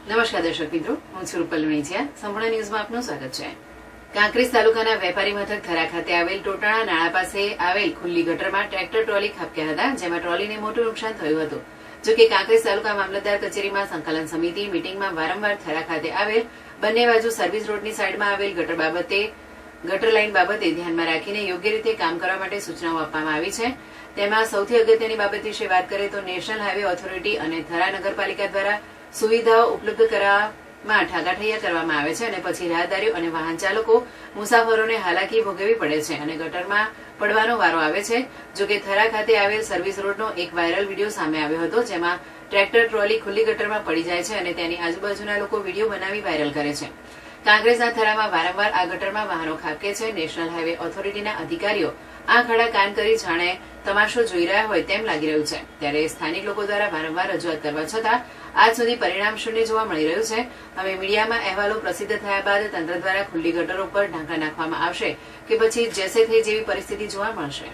નમસ્કાર દર્શક મિત્રો, હું છું રૂપલ મેણિયા. સંપૂર્ણ ન્યૂઝમાં આપનું સ્વાગત છે. કાંકરેજ તાલુકાના વેપારી મથક થરા ખાતે આવેલ ટોટાણા નાળા પાસે આવેલ ખુલ્લી ગટરમાં ટ્રેક્ટર ટ્રોલી ખાબક્યા હતા, જેમાં ટ્રોલીને મોટું નુકસાન થયું હતું. જોકે કાંકરેજ તાલુકા મામલતદાર કચેરીમાં સંકલન સમિતિ મીટિંગમાં વારંવાર થરા ખાતે આવેલ બંને બાજુ સર્વિસ રોડની સાઈડમાં આવેલ ગટર લાઈન બાબતે ધ્યાનમાં રાખીને યોગ્ય રીતે કામ કરવા માટે સૂચનાઓ આપવામાં આવી છે. તેમાં સૌથી અગત્યની બાબત વિશે વાત કરીએ તો નેશનલ હાઈવે ઓથોરિટી અને થરા નગરપાલિકા દ્વારા સુવિધાઓ ઉપલબ્ધ કરવામાં ઠાગાઠૈયા કરવામાં આવે છે અને પછી રાહદારીઓ અને વાહન ચાલકો મુસાફરોને હાલાકી ભોગવવી પડે છે અને ગટરમાં પડવાનો વારો આવે છે. જોકે થરા ખાતે આવેલ સર્વિસ રોડનો એક વાયરલ વિડીયો સામે આવ્યો હતો, જેમાં ટ્રેક્ટર ટ્રોલી ખુલ્લી ગટરમાં પડી જાય છે અને તેની આજુબાજુના લોકો વિડીયો બનાવી વાયરલ કરે છે. કાંકરેજના થરામાં વારંવાર આ ગટરમાં વાહનો ખાબકે છે. નેશનલ હાઈવે ઓથોરિટીના અધિકારીઓ આ ખડા કાન કરી જાણે તમાશો જોઈ રહ્યા હોય તેમ લાગી રહ્યું છે. ત્યારે સ્થાનિક લોકો દ્વારા વારંવાર રજૂઆત કરવા છતાં આજ સુધી પરિણામ શૂન્ય જોવા મળી રહ્યું છે. હવે મીડિયામાં અહેવાલો પ્રસિદ્ધ થયા બાદ તંત્ર દ્વારા ખુલ્લી ગટરો પર ઢાંકણા નાખવામાં આવશે કે પછી જેસે થઈ જેવી પરિસ્થિતિ જોવા મળશે.